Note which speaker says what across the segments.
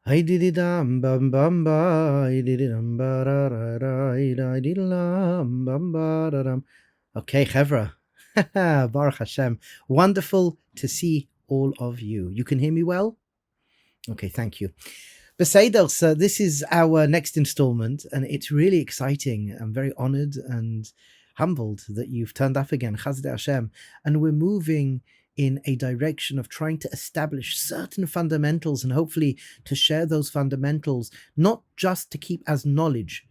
Speaker 1: Hi didi dam bam bam ba, didi dam ba ra ra ra, didi dam bam ba da dam. Okay, Chevra. Baruch Hashem. Wonderful to see all of you. You can hear me well? Okay, thank you. Beseder, so this is our next installment, and it's really exciting. I'm very honored and humbled that you've turned up again, Chazde Hashem, and we're moving in a direction of trying to establish certain fundamentals and hopefully to share those fundamentals, not just to keep as knowledge.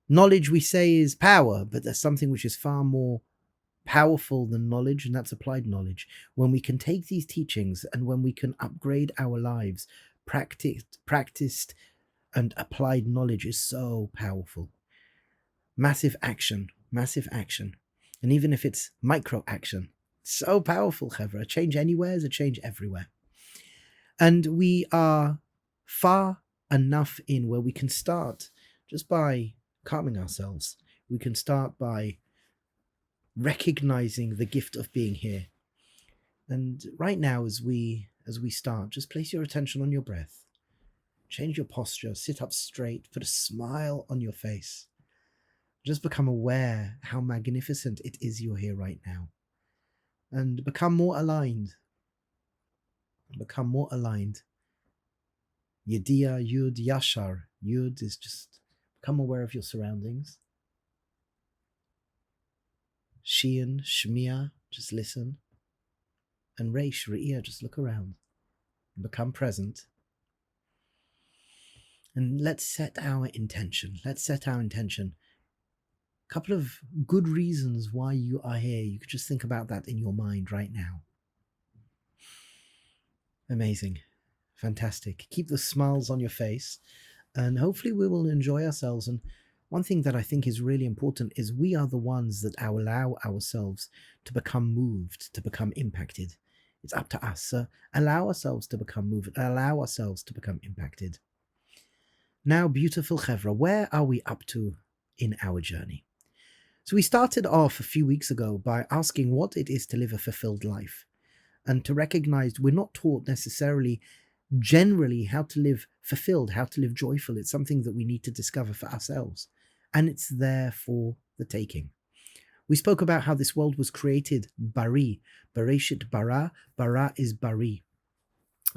Speaker 1: Knowledge, we say, is power, but there's something which is far more powerful than knowledge, and that's applied knowledge. When we can take these teachings and when we can upgrade our lives, practiced and applied knowledge is so powerful. Massive action. And even if it's micro action, so powerful, Chevra. A change anywhere is a change everywhere. And we are far enough in where we can start just by calming ourselves. We can start by recognizing the gift of being here. And right now, as we start, just place your attention on your breath. Change your posture, sit up straight, put a smile on your face. Just become aware how magnificent it is you're here right now. And become more aligned. Yediya, Yud, Yashar. Yud is just become aware of your surroundings. Shian, Shmiya, just listen. And Reish, Re'iyah, just look around. And become present. And let's set our intention. A couple of good reasons why you are here. You could just think about that in your mind right now. Amazing. Fantastic. Keep the smiles on your face, and hopefully we will enjoy ourselves. And one thing that I think is really important is we are the ones that allow ourselves to become moved, to become impacted. It's up to us. Allow ourselves to become moved, allow ourselves to become impacted. Now, beautiful Chevra, where are we up to in our journey? So we started off a few weeks ago by asking what it is to live a fulfilled life, and to recognize we're not taught necessarily generally how to live fulfilled, how to live joyful. It's something that we need to discover for ourselves, and it's there for the taking. We spoke about how this world was created bari, bereshit bara, bara is bari.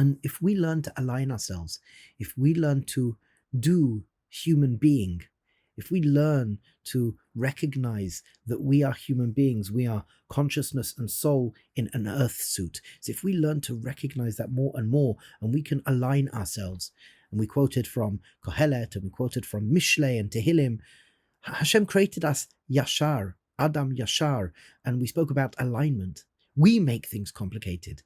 Speaker 1: And if we learn to align ourselves, if we learn to do human being, if we learn to recognize that we are human beings, we are consciousness and soul in an earth suit. So if we learn to recognize that more and more, and we can align ourselves, and we quoted from Kohelet, and we quoted from Mishlei and Tehillim, Hashem created us Yashar, Adam Yashar, and we spoke about alignment. We make things complicated.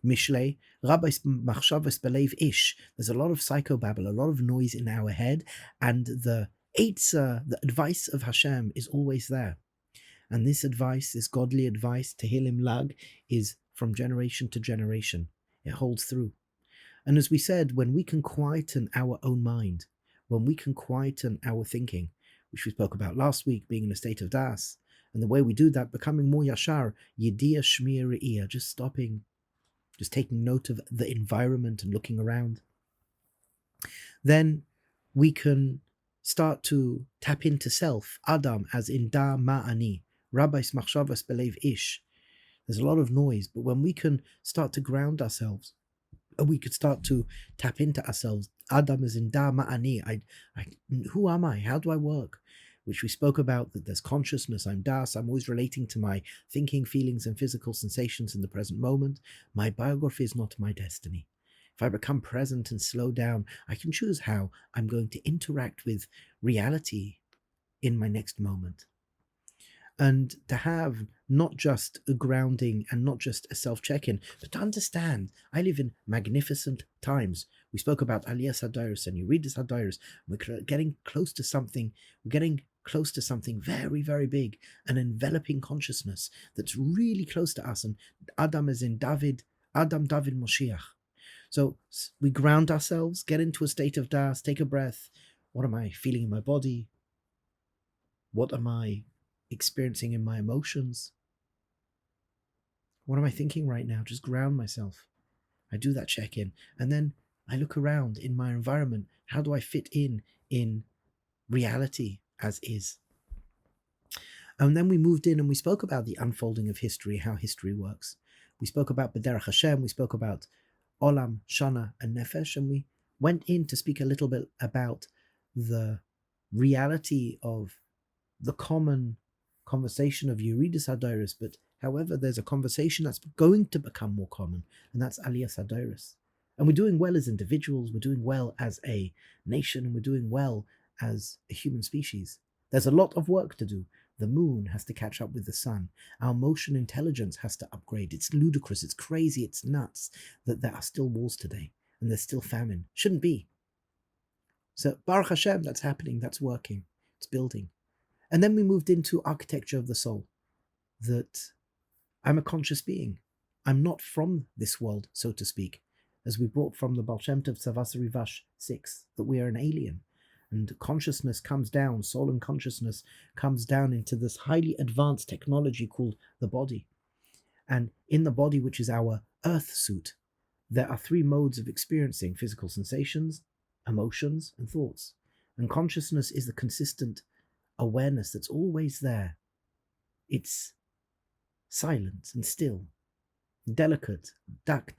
Speaker 1: Mishlei, Rabbi Machshavas Belev Ish. There's a lot of psychobabble, a lot of noise in our head, and the advice of Hashem is always there. And this advice, this godly advice, Tehillim Lag, is from generation to generation. It holds through. And as we said, when we can quieten our own mind, when we can quieten our thinking, which we spoke about last week, being in a state of das, and the way we do that, becoming more yashar, yediya shmiya re'iyah, just stopping, just taking note of the environment and looking around, then we can start to tap into self, Adam, as in da ma'ani, Rabbi's machshavas belev ish. There's a lot of noise, but when we can start to ground ourselves, and we could start to tap into ourselves, Adam as in da ma'ani, who am I? How do I work? Which we spoke about, that there's consciousness, I'm das, I'm always relating to my thinking, feelings, and physical sensations in the present moment. My biography is not my destiny. If I become present and slow down, I can choose how I'm going to interact with reality in my next moment. And to have not just a grounding and not just a self-check-in, but to understand I live in magnificent times. We spoke about Aliyah Hadayrus, and you read this Hadayrus, we're getting close to something, very, very big, an enveloping consciousness that's really close to us. And Adam is in David Moshiach. So we ground ourselves, get into a state of das, take a breath. What am I feeling in my body? What am I experiencing in my emotions? What am I thinking right now? Just ground myself. I do that check-in. And then I look around in my environment. How do I fit in reality as is? And then we moved in and we spoke about the unfolding of history, how history works. We spoke about B'derech Hashem, we spoke about Olam, Shana, and Nefesh, and we went in to speak a little bit about the reality of the common conversation of Yeridus Hadairos, but however, there's a conversation that's going to become more common, and that's Aliyas Hadairos. And we're doing well as individuals, we're doing well as a nation, and we're doing well as a human species. There's a lot of work to do. The moon has to catch up with the sun. Our emotional intelligence has to upgrade. It's ludicrous, it's crazy, it's nuts that there are still wars today and there's still famine. Shouldn't be. So Baruch Hashem, that's happening, that's working, it's building. And then we moved into architecture of the soul, that I'm a conscious being. I'm not from this world, so to speak, as we brought from the Baal Shem Tov Tzavas Rivash 6, that we are an alien. And consciousness comes down, soul and consciousness comes down into this highly advanced technology called the body. And in the body, which is our earth suit, there are 3 modes of experiencing physical sensations, emotions, and thoughts. And consciousness is the consistent awareness that's always there. It's silent and still, delicate, dak.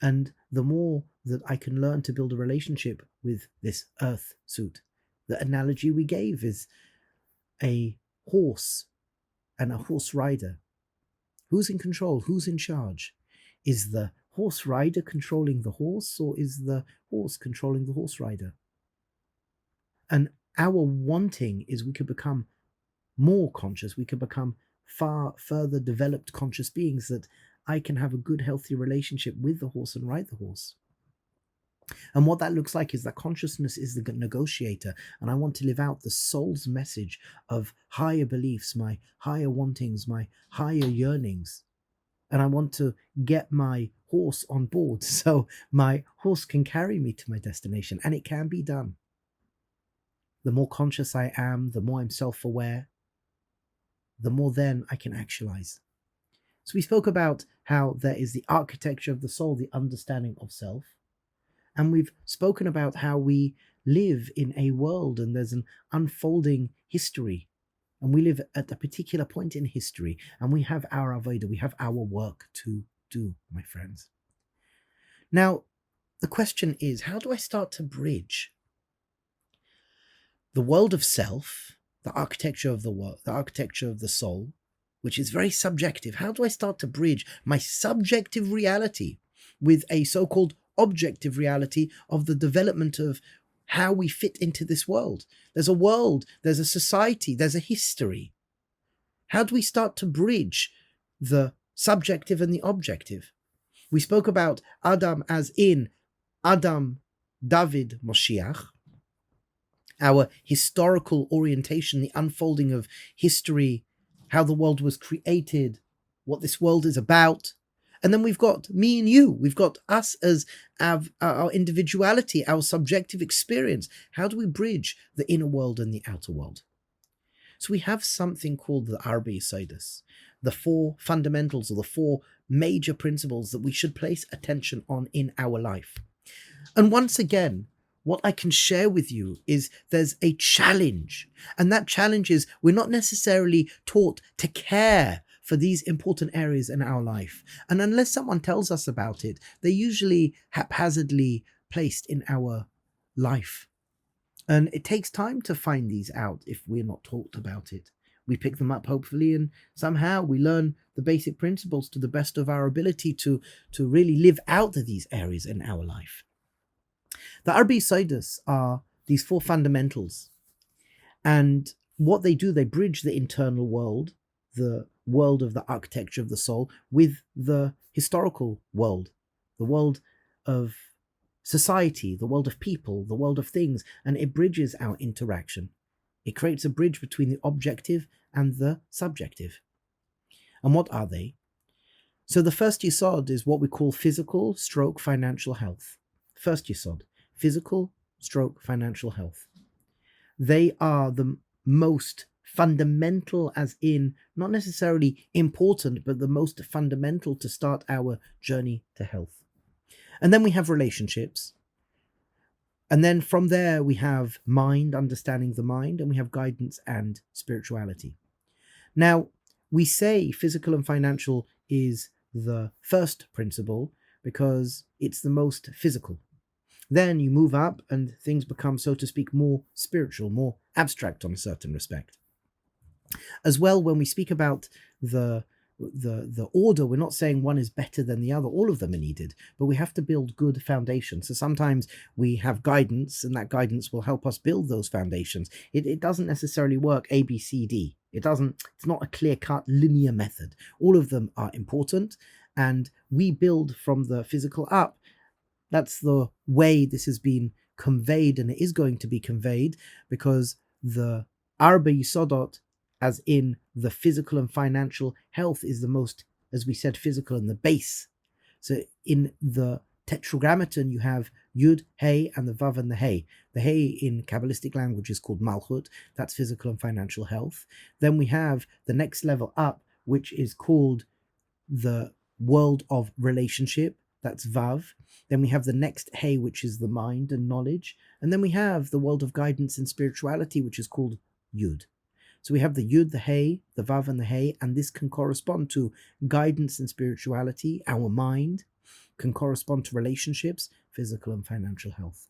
Speaker 1: And the more that I can learn to build a relationship with this earth suit, the analogy we gave is a horse and a horse rider. Who's in control? Who's in charge? Is the horse rider controlling the horse, or is the horse controlling the horse rider? And our wanting is we could become more conscious. We could become far further developed conscious beings, that I can have a good, healthy relationship with the horse and ride the horse. And what that looks like is that consciousness is the negotiator, and I want to live out the soul's message of higher beliefs, my higher wantings, my higher yearnings. And I want to get my horse on board so my horse can carry me to my destination, and it can be done. The more conscious I am, the more I'm self-aware, the more then I can actualize. So we spoke about how there is the architecture of the soul, the understanding of self. And we've spoken about how we live in a world and there's an unfolding history. And we live at a particular point in history, and we have our avodah, we have our work to do, my friends. Now, the question is, how do I start to bridge the world of self, the architecture of the world, the architecture of the soul, which is very subjective? How do I start to bridge my subjective reality with a so-called objective reality of the development of how we fit into this world? There's a world, there's a society, there's a history. How do we start to bridge the subjective and the objective? We spoke about Adam as in Adam, David, Moshiach, our historical orientation, the unfolding of history, how the world was created, what this world is about. And then we've got me and you. We've got us as our individuality, our subjective experience. How do we bridge the inner world and the outer world? So we have something called the Arba Yesodot, the 4 fundamentals or the 4 major principles that we should place attention on in our life. And once again, what I can share with you is there's a challenge. And that challenge is we're not necessarily taught to care for these important areas in our life. And unless someone tells us about it, they're usually haphazardly placed in our life. And it takes time to find these out if we're not taught about it. We pick them up, hopefully, and somehow we learn the basic principles to the best of our ability to really live out these areas in our life. The Arba Yesodot are these 4 fundamentals. And what they do, they bridge the internal world, the world of the architecture of the soul, with the historical world, the world of society, the world of people, the world of things, and it bridges our interaction. It creates a bridge between the objective and the subjective. And what are they? So the first Yesod is what we call physical / financial health. First Yesod, physical / financial health. They are the most fundamental, as in not necessarily important, but the most fundamental to start our journey to health. And then we have relationships. And then from there, we have mind, understanding the mind, and we have guidance and spirituality. Now, we say physical and financial is the first principle because it's the most physical. Then you move up and things become, so to speak, more spiritual, more abstract on a certain respect. As well, when we speak about the order, we're not saying one is better than the other. All of them are needed, but we have to build good foundations. So sometimes we have guidance, and that guidance will help us build those foundations. It doesn't necessarily work A, B, C, D. It's not a clear-cut linear method. All of them are important, and we build from the physical up. That's the way this has been conveyed, and it is going to be conveyed, because the Arba Yesodot, as in the physical and financial health, is the most, as we said, physical and the base. So in the Tetragrammaton, you have Yud, Hey, and the Vav and the Hey. The Hey in Kabbalistic language is called Malchut. That's physical and financial health. Then we have the next level up, which is called the world of relationship. That's Vav. Then we have the next Hey, which is the mind and knowledge. And then we have the world of guidance and spirituality, which is called Yud. So we have the Yud, the Hey, the Vav, and the Hey, and this can correspond to guidance and spirituality. Our mind can correspond to relationships, physical and financial health.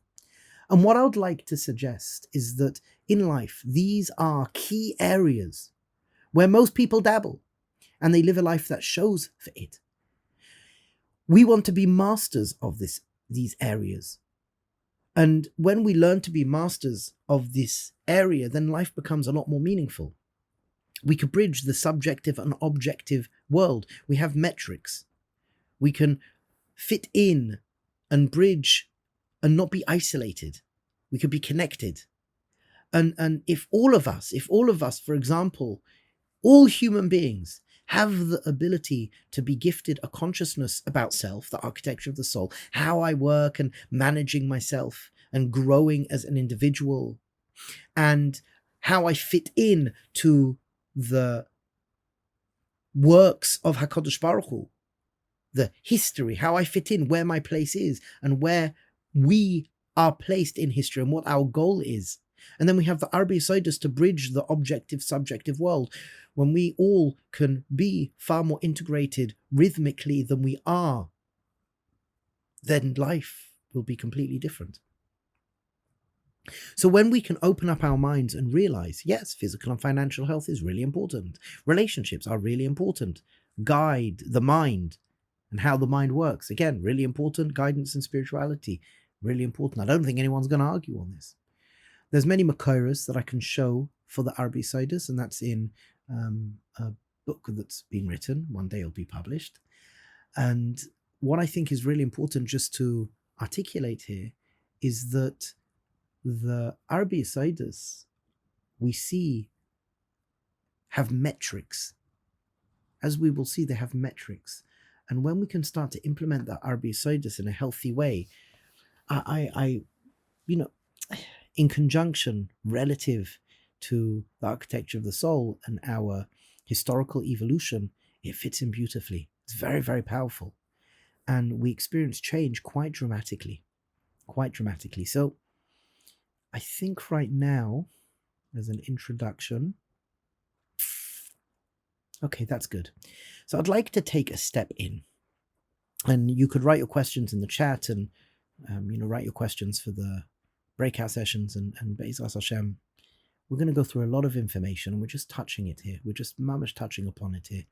Speaker 1: And what I would like to suggest is that in life, these are key areas where most people dabble, and they live a life that shows for it. We want to be masters of these areas. And when we learn to be masters of this area, then life becomes a lot more meaningful. We could bridge the subjective and objective world. We have metrics. We can fit in and bridge and not be isolated. We could be connected. And if all of us, for example, all human beings have the ability to be gifted a consciousness about self, the architecture of the soul, how I work and managing myself and growing as an individual, and how I fit in to the works of HaKadosh Baruch Hu, the history, how I fit in, where my place is, and where we are placed in history and what our goal is. And then we have the Arba Yesodot to bridge the objective-subjective world, when we all can be far more integrated rhythmically than we are, then life will be completely different. So when we can open up our minds and realize, yes, physical and financial health is really important. Relationships are really important. Guide the mind and how the mind works. Again, really important. Guidance and spirituality, really important. I don't think anyone's going to argue on this. There's many makoros that I can show for the Arba Yesodot, and that's in a book that's been written. One day it'll be published. And what I think is really important just to articulate here is that the Arba Yesodot we see have metrics. As we will see, they have metrics. And when we can start to implement the Arba Yesodot in a healthy way, I in conjunction relative to the architecture of the soul and our historical evolution, it fits in beautifully. It's very, very powerful. And we experience change quite dramatically. So I think right now, as an introduction, okay, that's good. So I'd like to take a step in. And you could write your questions in the chat and, write your questions for the breakout sessions. And Be'ezras Hashem, we're going to go through a lot of information, and we're just touching it here. We're just mamash touching upon it here.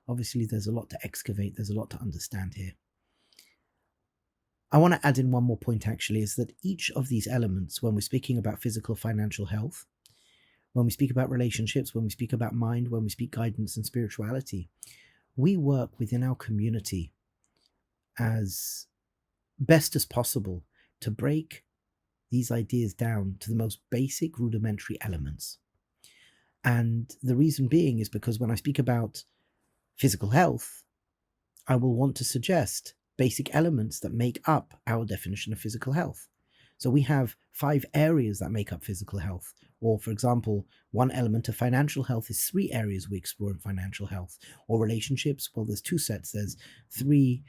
Speaker 1: Obviously, there's a lot to excavate. There's a lot to understand here. I want to add in one more point, actually, is that each of these elements, when we're speaking about physical, financial health, when we speak about relationships, when we speak about mind, when we speak guidance and spirituality, we work within our community as best as possible to break these ideas down to the most basic rudimentary elements. And the reason being is because when I speak about physical health, I will want to suggest basic elements that make up our definition of physical health. So we have 5 areas that make up physical health. Or, for example, one element of financial health is 3 areas we explore in financial health. Or relationships, well, there's 2 sets. There's three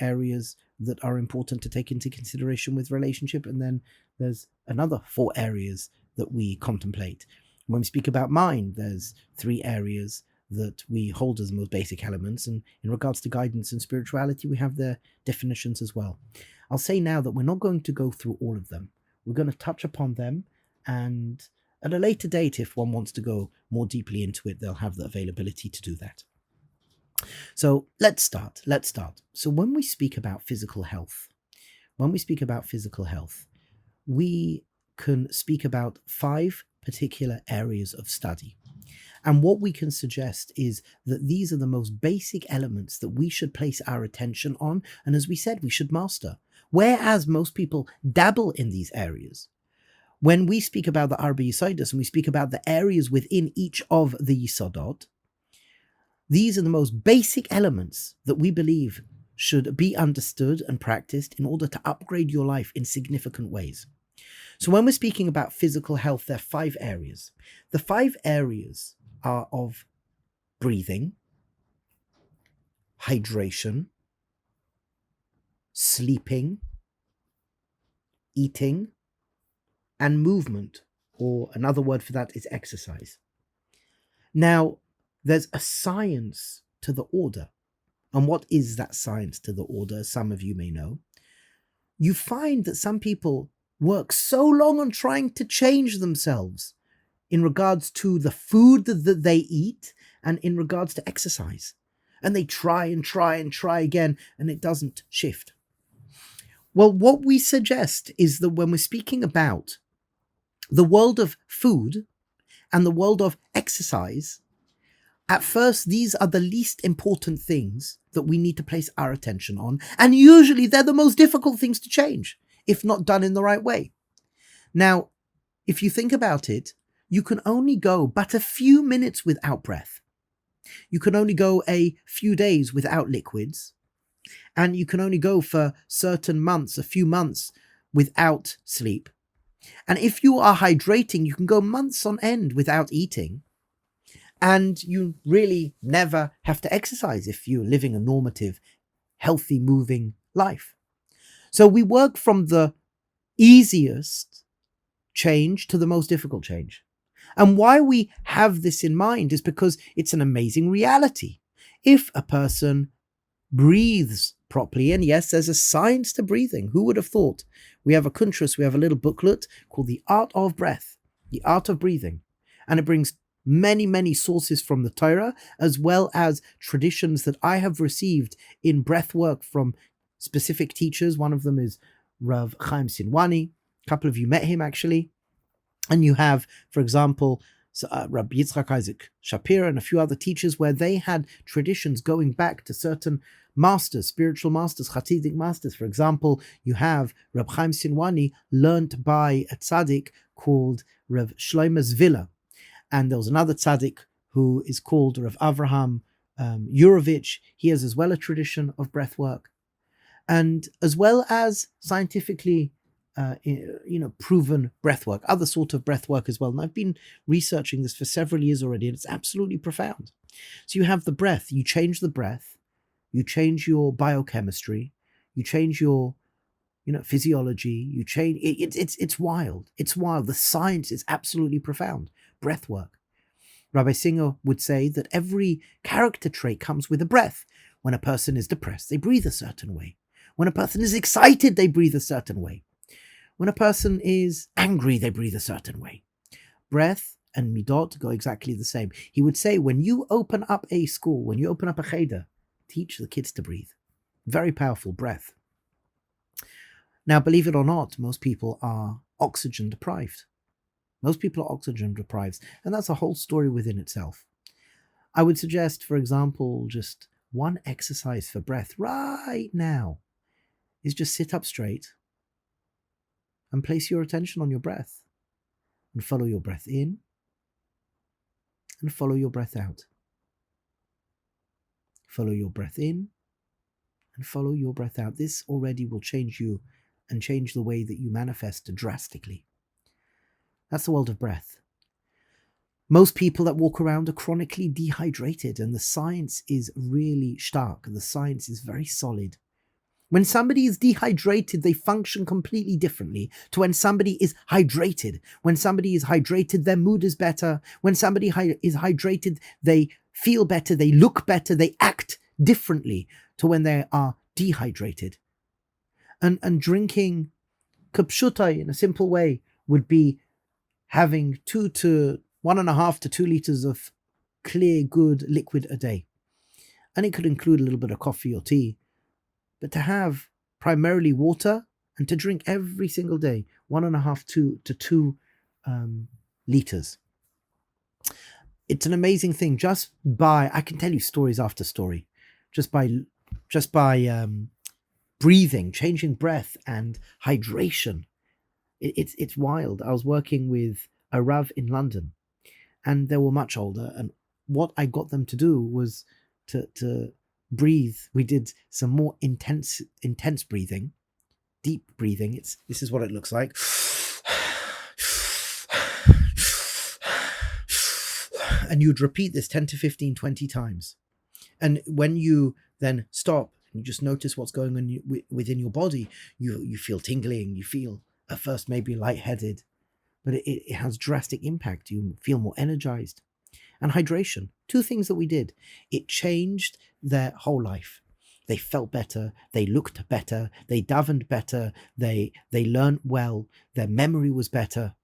Speaker 1: areas that are important to take into consideration with relationship, and then there's another 4 areas that we contemplate. When we speak about mind, there's 3 areas that we hold as the most basic elements, and in regards to guidance and spirituality, we have their definitions as well. I'll say now that we're not going to go through all of them. We're going to touch upon them, and at a later date, if one wants to go more deeply into it, they'll have the availability to do that. So let's start. So when we speak about physical health, we can speak about 5 particular areas of study. And what we can suggest is that these are the most basic elements that we should place our attention on, and as we said, we should master. Whereas most people dabble in these areas. When we speak about the Arba Yesodot and we speak about the areas within each of the Yesodot, these are the most basic elements that we believe should be understood and practiced in order to upgrade your life in significant ways. So when we're speaking about physical health, there are 5 areas. The 5 areas are of breathing, hydration, sleeping, eating, and movement, or another word for that is exercise. Now, there's a science to the order. And what is that science to the order? Some of you may know. You find that some people work so long on trying to change themselves in regards to the food that they eat and in regards to exercise. And they try again, and it doesn't shift. Well, what we suggest is that when we're speaking about the world of food and the world of exercise, at first, these are the least important things that we need to place our attention on. And usually they're the most difficult things to change, if not done in the right way. Now, if you think about it, you can only go but a few minutes without breath. You can only go a few days without liquids. And you can only go for certain months, a few months, without sleep. And if you are hydrating, you can go months on end without eating. And you really never have to exercise if you're living a normative, healthy, moving life. So we work from the easiest change to the most difficult change. And why we have this in mind is because it's an amazing reality. If a person breathes properly, and yes, there's a science to breathing. Who would have thought? We have a kuntras, we have a little booklet called The Art of Breath, The Art of Breathing. And it brings many sources from the Torah, as well as traditions that I have received in breath work from specific teachers. One of them is Rav Chaim Sinwani. A couple of you met him actually. And you have, for example, Rabbi Yitzchak Isaac Shapira and a few other teachers where they had traditions going back to certain masters, spiritual masters, Hasidic masters. For example, you have Rabbi Chaim Sinwani learnt by a tzaddik called Rav Shlomo Zvila. And there was another tzaddik who is called Rav Avraham Yurovich. He has as well a tradition of breath work. And as well as scientifically proven breath work, other sort of breath work as well. And I've been researching this for several years already, and it's absolutely profound. So you have the breath, you change the breath, you change your biochemistry, you change your physiology, you change it's wild. It's wild. The science is absolutely profound. Breath work. Rabbi Singer would say that every character trait comes with a breath. When a person is depressed, they breathe a certain way. When a person is excited, they breathe a certain way. When a person is angry, they breathe a certain way. Breath and midot go exactly the same. He would say, when you open up a school, when you open up a cheder, teach the kids to breathe. Very powerful breath. Now, believe it or not, most people are oxygen deprived. Most people are oxygen deprived, and that's a whole story within itself. I would suggest, for example, just one exercise for breath right now is just sit up straight and place your attention on your breath and follow your breath in and follow your breath out. Follow your breath in and follow your breath out. This already will change you and change the way that you manifest drastically. That's the world of breath. Most people that walk around are chronically dehydrated, and the science is really stark. The science is very solid. When somebody is dehydrated, they function completely differently to when somebody is hydrated. When somebody is hydrated, their mood is better. When somebody is hydrated, they feel better, they look better, they act differently to when they are dehydrated. And drinking kapshutai in a simple way would be having 1.5 to 2 liters of clear, good liquid a day. And it could include a little bit of coffee or tea. But to have primarily water and to drink every single day, 1.5 to 2 liters. It's an amazing thing. I can tell you stories after story, just by breathing, changing breath and hydration. It's wild. I was working with a Rav in London, and they were much older. And what I got them to do was to breathe. We did some more intense breathing, deep breathing. This is what it looks like. And you'd repeat this 10 to 15, 20 times. And when you then stop, you just notice what's going on within your body. You feel tingling. You feel at first maybe lightheaded, but it has drastic impact. You feel more energized. And hydration, 2 things that we did. It changed their whole life. They felt better, they looked better, they davened better, they learned well, their memory was better.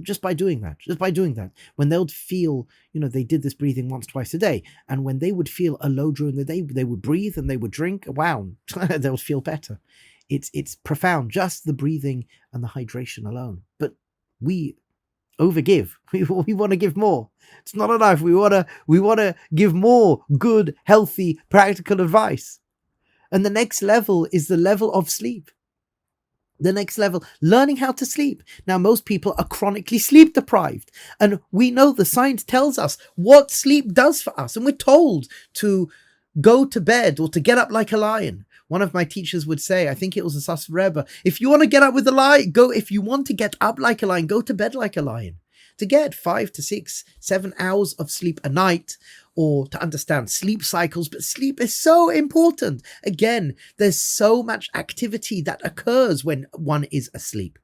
Speaker 1: Just by doing that. When they would feel, they did this breathing once, twice a day. And when they would feel a low during the day, they would breathe and they would drink. Wow, they would feel better. It's profound, just the breathing and the hydration alone. But we overgive. We want to give more. It's not enough. We want to give more good, healthy, practical advice. And the next level is the level of sleep. The next level, learning how to sleep. Now, most people are chronically sleep deprived. And we know the science tells us what sleep does for us. And we're told to go to bed or to get up like a lion. One of my teachers would say, I think it was a Sas Rebbe, if you want to get up with a lion, if you want to get up like a lion, go to bed like a lion. To get 5 to 6, 7 hours of sleep a night, or to understand sleep cycles. But sleep is so important. Again, there's so much activity that occurs when one is asleep.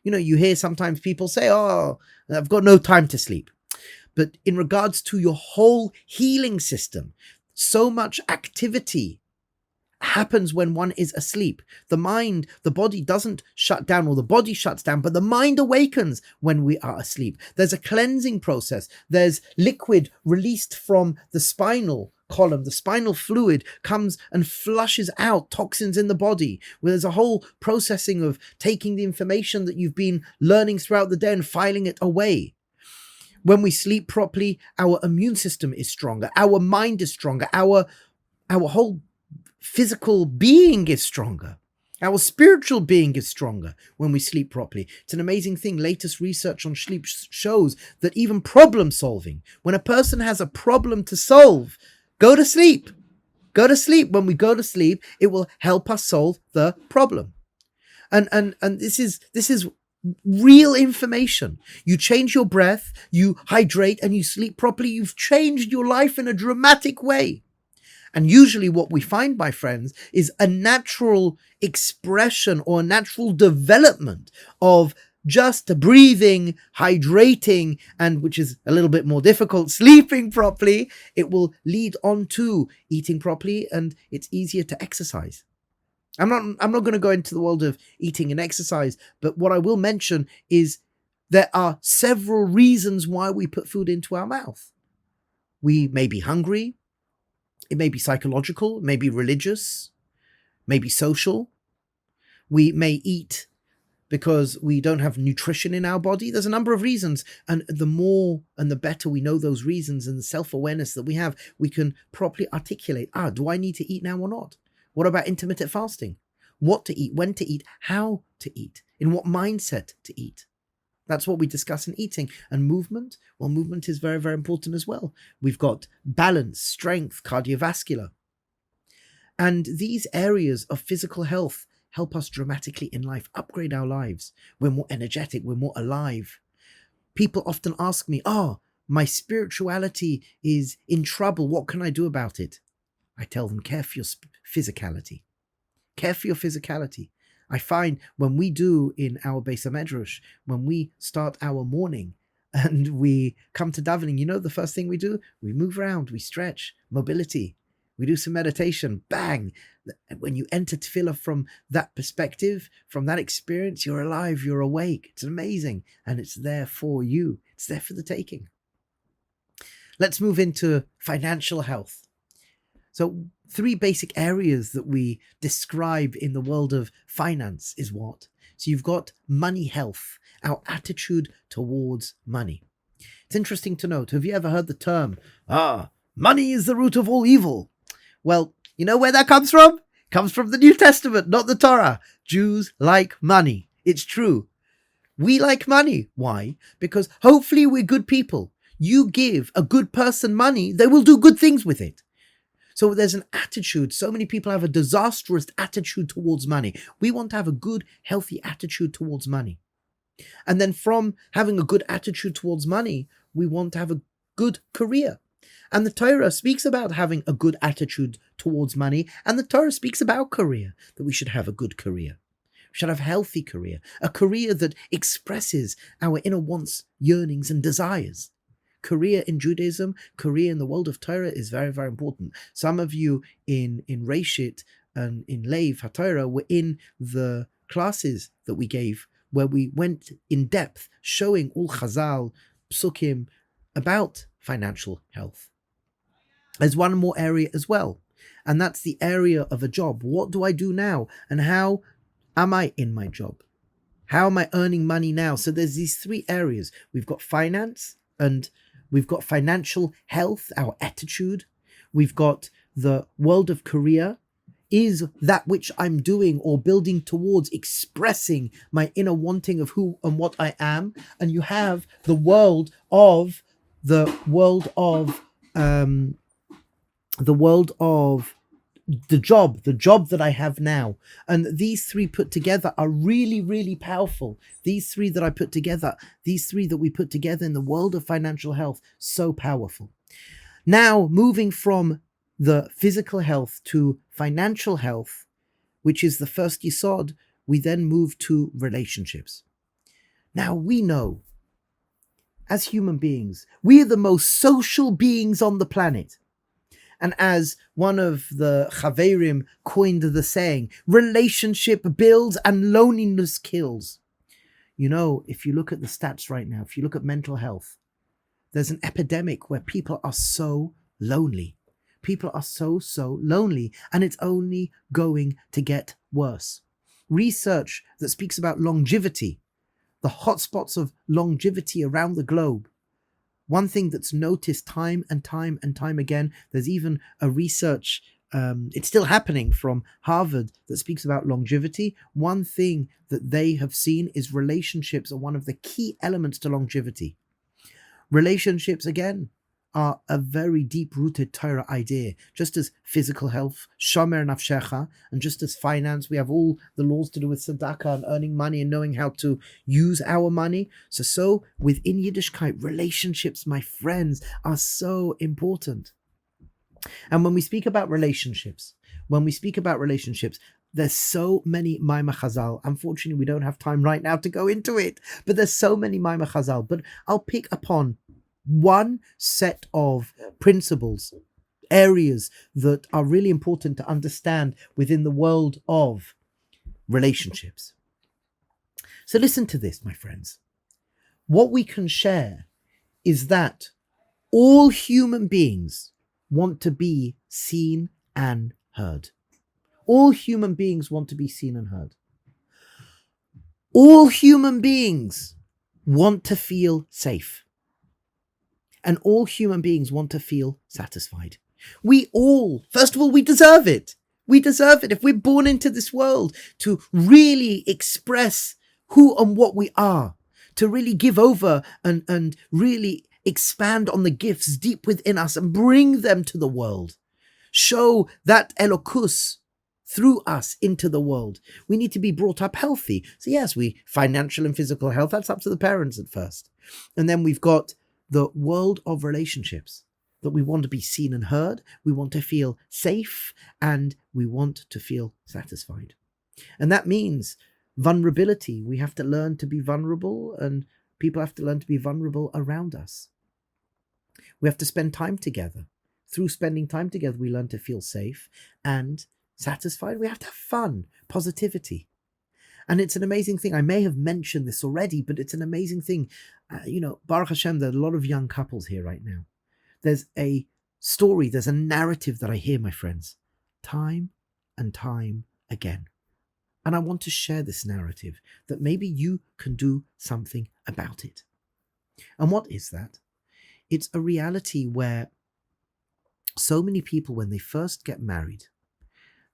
Speaker 1: You hear sometimes people say, oh, I've got no time to sleep. But in regards to your whole healing system, so much activity happens when one is asleep. The body doesn't shut down, or the body shuts down, but the mind awakens when we are asleep. There's a cleansing process. There's liquid released from the spinal column. The spinal fluid comes and flushes out toxins in the body. There's a whole processing of taking the information that you've been learning throughout the day and filing it away. When we sleep properly, our immune system is stronger. Our mind is stronger. Our whole physical being is stronger. Our spiritual being is stronger when we sleep properly. It's an amazing thing. Latest research on sleep shows that even problem solving, when a person has a problem to solve, go to sleep. Go to sleep. When we go to sleep, it will help us solve the problem. And this is real information. You change your breath, you hydrate, and you sleep properly. You've changed your life in a dramatic way. And usually what we find, my friends, is a natural expression or a natural development of just breathing, hydrating, and which is a little bit more difficult, sleeping properly. It will lead on to eating properly, and it's easier to exercise. I'm not going to go into the world of eating and exercise, but what I will mention is there are several reasons why we put food into our mouth. We may be hungry. It may be psychological, it may be religious, maybe social. We may eat because we don't have nutrition in our body. There's a number of reasons. And the more and the better we know those reasons and the self-awareness that we have, we can properly articulate, do I need to eat now or not? What about intermittent fasting? What to eat, when to eat, how to eat, in what mindset to eat. That's what we discuss in eating. And movement, well, movement is very, very important as well. We've got balance, strength, cardiovascular. And these areas of physical health help us dramatically in life, upgrade our lives. We're more energetic, we're more alive. People often ask me, my spirituality is in trouble. What can I do about it? I tell them, care for your physicality. Care for your physicality. I find when we do in our Beis HaMedrash, when we start our morning and we come to davening, the first thing we do? We move around, we stretch, mobility. We do some meditation, bang. When you enter tefillah from that perspective, from that experience, you're alive, you're awake. It's amazing. And it's there for you. It's there for the taking. Let's move into financial health. So 3 basic areas that we describe in the world of finance is what? So you've got money health, our attitude towards money. It's interesting to note, have you ever heard the term, money is the root of all evil? Well, you know where that comes from? It comes from the New Testament, not the Torah. Jews like money. It's true. We like money. Why? Because hopefully we're good people. You give a good person money, they will do good things with it. So there's an attitude. So many people have a disastrous attitude towards money. We want to have a good, healthy attitude towards money. And then from having a good attitude towards money, we want to have a good career. And the Torah speaks about having a good attitude towards money. And the Torah speaks about career, that we should have a good career. We should have a healthy career, a career that expresses our inner wants, yearnings, and desires. Career in Judaism, career in the world of Torah is very, very important. Some of you in Reshit and in Leiv HaTorah were in the classes that we gave, where we went in depth, showing all Chazal, Psukim, about financial health. There's one more area as well, and that's the area of a job. What do I do now? And how am I in my job? How am I earning money now? So there's these 3 areas. We've got finance, and we've got financial health, our attitude. We've got the world of career. Is that which I'm doing or building towards expressing my inner wanting of who and what I am? And you have the world of the job that I have now. And these 3 put together are really, really powerful. These 3 that I put together, these 3 that we put together in the world of financial health, so powerful. Now, moving from the physical health to financial health, which is the first Yesod, we then move to relationships. Now, we know, as human beings, we are the most social beings on the planet. And as one of the Chaverim coined the saying, relationship builds and loneliness kills. If you look at the stats right now, if you look at mental health, there's an epidemic where people are so lonely. People are so lonely, and it's only going to get worse. Research that speaks about longevity, the hotspots of longevity around the globe. One thing that's noticed time and time again, there's even a research, it's still happening, from Harvard that speaks about longevity. One thing that they have seen is relationships are one of the key elements to longevity. Relationships, again, are a very deep-rooted Torah idea. Just as physical health, shomer nafshecha, and just as finance, we have all the laws to do with tzedakah and earning money and knowing how to use our money. So within Yiddishkeit, relationships, my friends, are so important. And when we speak about relationships, there's so many Maimah Chazal. Unfortunately, we don't have time right now to go into it, but there's so many Maimah Chazal. But I'll pick upon one set of principles, areas that are really important to understand within the world of relationships. So listen to this, my friends. What we can share is that all human beings want to be seen and heard. All human beings want to be seen and heard. All human beings want to feel safe. And all human beings want to feel satisfied. We all, first of all, we deserve it. We deserve it. If we're born into this world to really express who and what we are, to really give over and really expand on the gifts deep within us and bring them to the world. Show that Elokus through us into the world. We need to be brought up healthy. So yes, financial and physical health, that's up to the parents at first. And then we've got the world of relationships, that we want to be seen and heard, we want to feel safe, and we want to feel satisfied. And that means vulnerability. We have to learn to be vulnerable, and people have to learn to be vulnerable around us. We have to spend time together. Through spending time together, we learn to feel safe and satisfied. We have to have fun, positivity. And it's an amazing thing. I may have mentioned this already, but it's an amazing thing. Baruch Hashem, there are a lot of young couples here right now. There's a story, there's a narrative that I hear, my friends, time and time again. And I want to share this narrative that maybe you can do something about it. And what is that? It's a reality where so many people, when they first get married,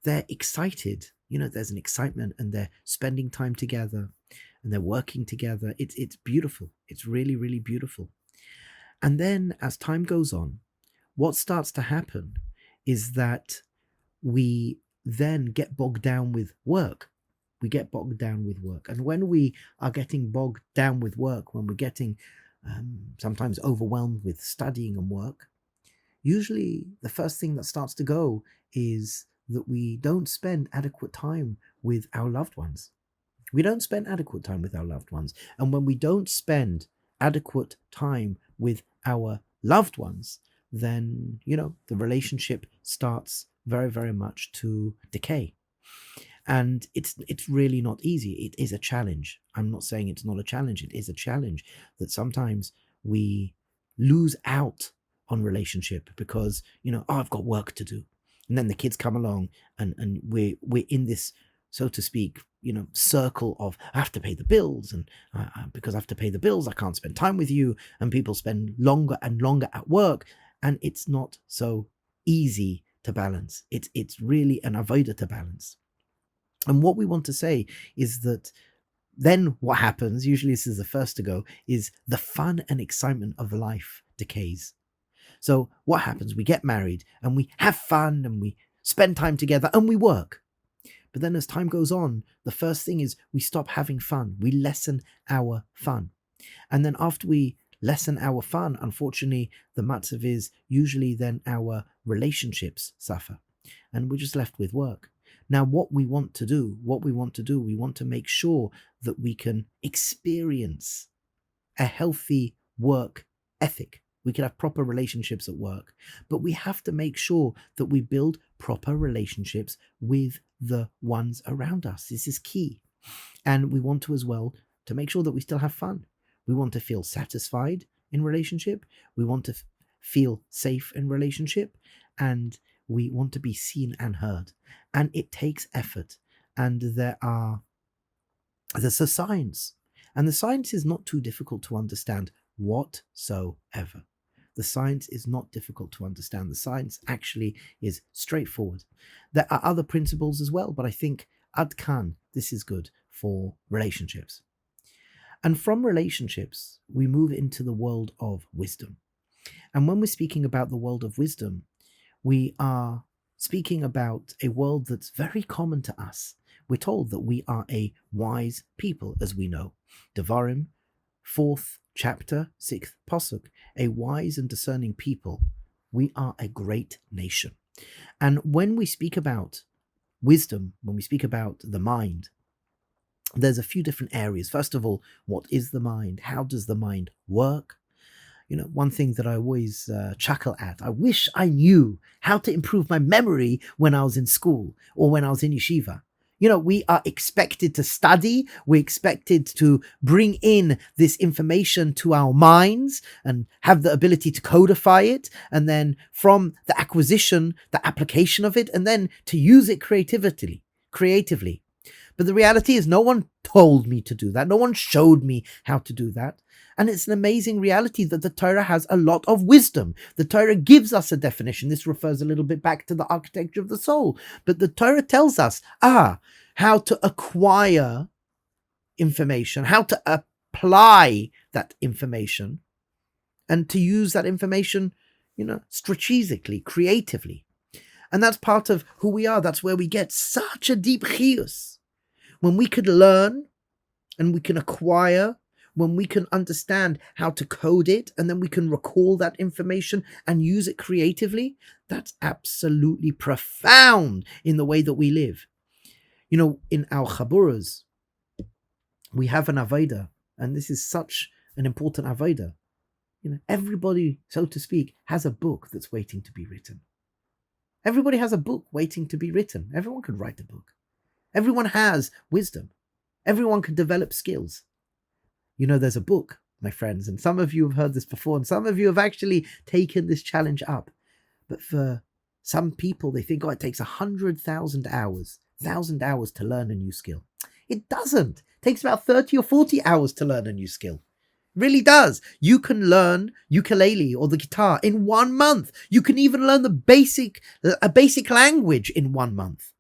Speaker 1: they're excited. There's an excitement, and they're spending time together and they're working together. It's beautiful. It's really, really beautiful. And then as time goes on, what starts to happen is that we then get bogged down with work. We get bogged down with work. And when we are getting bogged down with work, when we're getting sometimes overwhelmed with studying and work, usually the first thing that starts to go is that we don't spend adequate time with our loved ones. We don't spend adequate time with our loved ones. And when we don't spend adequate time with our loved ones, then, the relationship starts very, very much to decay. And it's really not easy. It is a challenge. I'm not saying it's not a challenge. It is a challenge that sometimes we lose out on relationship because, I've got work to do. And then the kids come along and we're in this, so to speak, circle of I have to pay the bills, and because I have to pay the bills, I can't spend time with you. And people spend longer and longer at work, and it's not so easy to balance. It's really an avodah to balance. And what we want to say is that then what happens, usually this is the first to go, is the fun and excitement of life decays. So what happens? We get married and we have fun and we spend time together and we work. But then as time goes on, the first thing is we stop having fun. We lessen our fun. And then after we lessen our fun, unfortunately, the matzav is usually then our relationships suffer. And we're just left with work. Now, what we want to do, we want to make sure that we can experience a healthy work ethic. We can have proper relationships at work, but we have to make sure that we build proper relationships with the ones around us. This is key. And we want to as well to make sure that we still have fun. We want to feel satisfied in relationship. We want to feel safe in relationship, and we want to be seen and heard. And it takes effort. And there's a science. And the science is not too difficult to understand whatsoever. The science is not difficult to understand. The science actually is straightforward. There are other principles as well, but I think ad kan, this is good for relationships. And from relationships, we move into the world of wisdom. And when we're speaking about the world of wisdom, we are speaking about a world that's very common to us. We're told that we are a wise people, as we know. Devarim, 4th chapter, 6th pasuk, a wise and discerning people. We are a great nation. And when we speak about wisdom, when we speak about the mind, there's a few different areas. First of all, what is the mind? How does the mind work? One thing that I always chuckle at, I wish I knew how to improve my memory when I was in school or when I was in yeshiva. We are expected to study. We're expected to bring in this information to our minds and have the ability to codify it. And then from the acquisition, the application of it, and then to use it creatively. But the reality is no one told me to do that. No one showed me how to do that. And it's an amazing reality that the Torah has a lot of wisdom. The Torah gives us a definition. This refers a little bit back to the architecture of the soul. But the Torah tells us, how to acquire information, how to apply that information, and to use that information, strategically, creatively. And that's part of who we are. That's where we get such a deep chiyus. When we could learn and we can acquire, when we can understand how to code it, and then we can recall that information and use it creatively, that's absolutely profound in the way that we live. You know, in our Chaburas, we have an Avodah, and this is such an important Avodah. You know, everybody, so to speak, has a book that's waiting to be written. Everybody has a book waiting to be written. Everyone could write a book. Everyone has wisdom. Everyone can develop skills. You know, there's a book, my friends, and some of you have heard this before, and some of you have actually taken this challenge up. But for some people, they think, it takes 100,000 hours, 1,000 hours to learn a new skill. It doesn't. It takes about 30 or 40 hours to learn a new skill. Really does. You can learn ukulele or the guitar in 1 month. You can even learn a basic language in 1 month.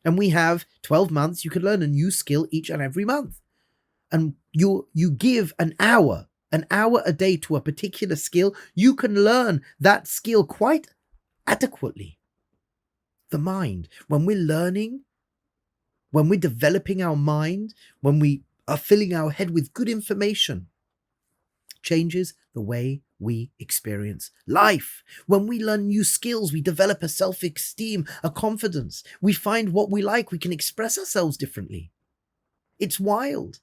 Speaker 1: And we have 12 months. You can learn a new skill each and every month. And you give an hour a day to a particular skill, you can learn that skill quite adequately. The mind, when we're learning, when we're developing our mind, when we are filling our head with good information, changes the way we experience life. When we learn new skills, we develop a self-esteem, a confidence. We find what we like. We can express ourselves differently. It's wild.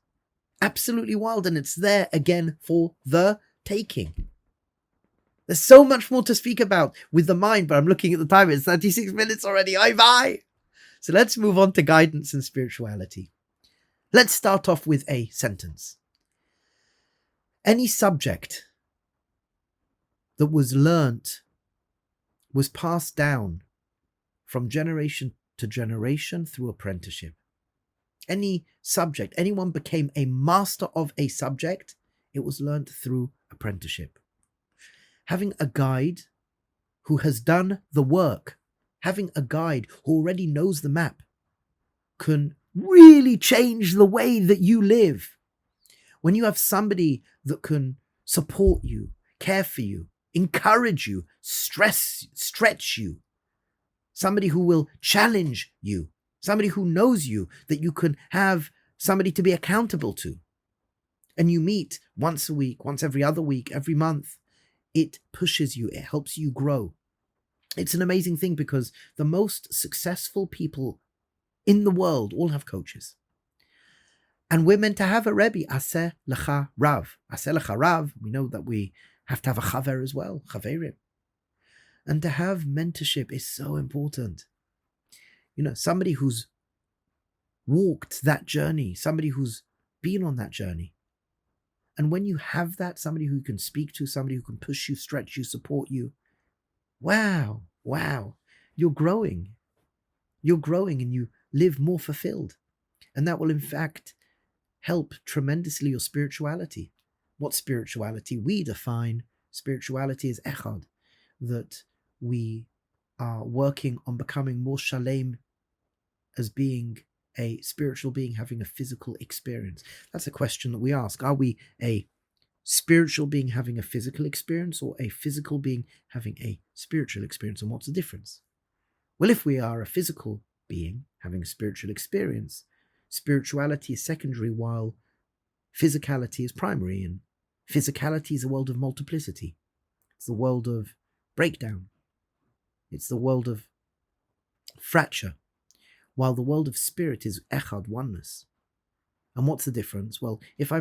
Speaker 1: Absolutely wild. And it's there again for the taking. There's so much more to speak about with the mind, but I'm looking at the time. It's 36 minutes already. Bye. So let's move on to guidance and spirituality. Let's start off with a sentence. Any subject that was learnt, was passed down from generation to generation through apprenticeship. Any subject, anyone became a master of a subject, it was learnt through apprenticeship. Having a guide who has done the work, having a guide who already knows the map, can really change the way that you live. When you have somebody that can support you, care for you, encourage you, stretch you, somebody who will challenge you, somebody who knows you, that you can have somebody to be accountable to, and you meet once a week, once every other week, every month, it pushes you, it helps you grow. It's an amazing thing because the most successful people in the world all have coaches. And we're meant to have a Rebbe, Aseh Lecha Rav. Aseh Lecha Rav, we know that we have to have a Chaver as well, Chaverim. And to have mentorship is so important. You know, somebody who's walked that journey, somebody who's been on that journey. And when you have that, somebody who you can speak to, somebody who can push you, stretch you, support you, wow, you're growing. You're growing and you live more fulfilled. And that will, in fact, help tremendously your spirituality. What spirituality? We define spirituality as echad, that we are working on becoming more shalem as being a spiritual being having a physical experience. That's a question that we ask. Are we a spiritual being having a physical experience or a physical being having a spiritual experience? And what's the difference? Well, if we are a physical being having a spiritual experience, spirituality is secondary while physicality is primary, and physicality is a world of multiplicity. It's the world of breakdown. It's the world of fracture, while the world of spirit is echad, oneness. And what's the difference? Well, if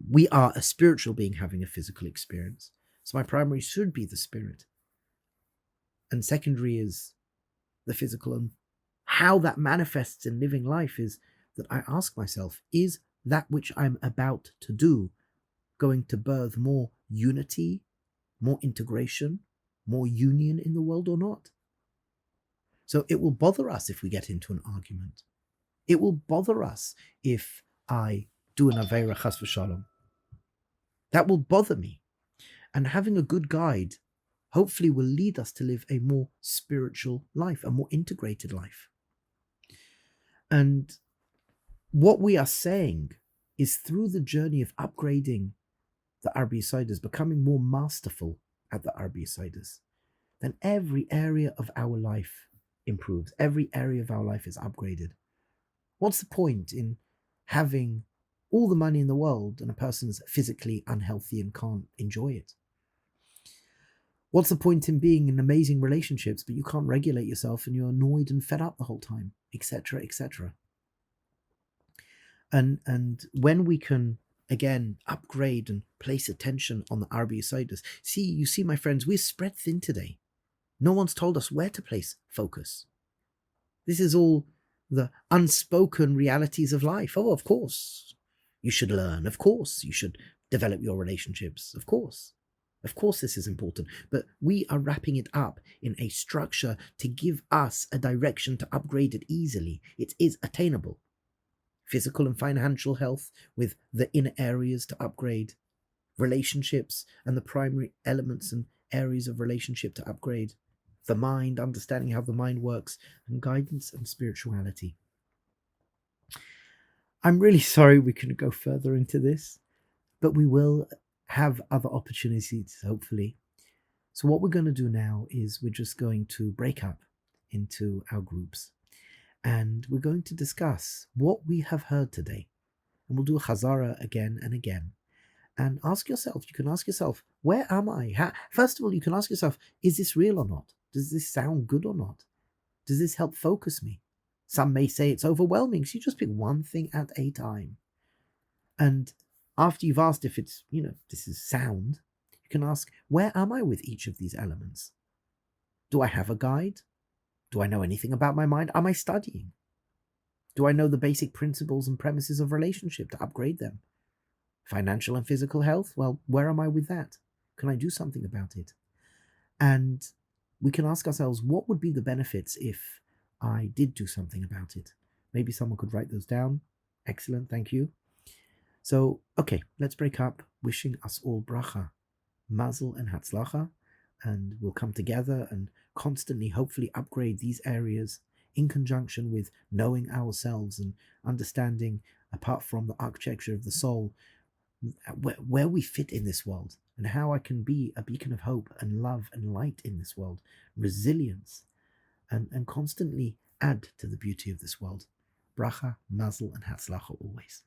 Speaker 1: we are a spiritual being having a physical experience, so my primary should be the spirit, and secondary is the physical. And how that manifests in living life is that I ask myself, is that which I'm about to do going to birth more unity, more integration, more union in the world or not? So it will bother us if we get into an argument. It will bother us if I do an Aveira Chas v'Shalom. That will bother me. And having a good guide hopefully will lead us to live a more spiritual life, a more integrated life. And what we are saying is through the journey of upgrading the Arba Yesodot, becoming more masterful at the Arba Yesodot, then every area of our life improves. Every area of our life is upgraded. What's the point in having all the money in the world and a person's physically unhealthy and can't enjoy it? What's the point in being in amazing relationships, but you can't regulate yourself and you're annoyed and fed up the whole time, etc., etc.? And when we can again upgrade and place attention on the Arba Yesodot, you see, my friends, we're spread thin today. No one's told us where to place focus. This is all the unspoken realities of life. Oh, of course, you should learn. Of course, you should develop your relationships. Of course, this is important. But we are wrapping it up in a structure to give us a direction to upgrade it easily. It is attainable. Physical and financial health with the inner areas to upgrade. Relationships and the primary elements and areas of relationship to upgrade. The mind, understanding how the mind works, and guidance and spirituality. I'm really sorry we couldn't go further into this, but we will have other opportunities, hopefully. So what we're going to do now is we're just going to break up into our groups, and we're going to discuss what we have heard today. And we'll do a chazara again and again. And ask yourself, you can ask yourself, where am I? First of all, you can ask yourself, is this real or not? Does this sound good or not? Does this help focus me? Some may say it's overwhelming, so you just pick one thing at a time. And after you've asked if it's, this is sound, you can ask, where am I with each of these elements? Do I have a guide? Do I know anything about my mind? Am I studying? Do I know the basic principles and premises of relationship to upgrade them? Financial and physical health? Well, where am I with that? Can I do something about it? And we can ask ourselves, what would be the benefits if I did do something about it? Maybe someone could write those down. Excellent, thank you. So, okay, let's break up, wishing us all bracha, mazel and hatzlacha, and we'll come together and constantly, hopefully, upgrade these areas in conjunction with knowing ourselves and understanding, apart from the architecture of the soul, where we fit in this world and how I can be a beacon of hope and love and light in this world, resilience, and constantly add to the beauty of this world. Bracha, mazel, and hatzlacha always.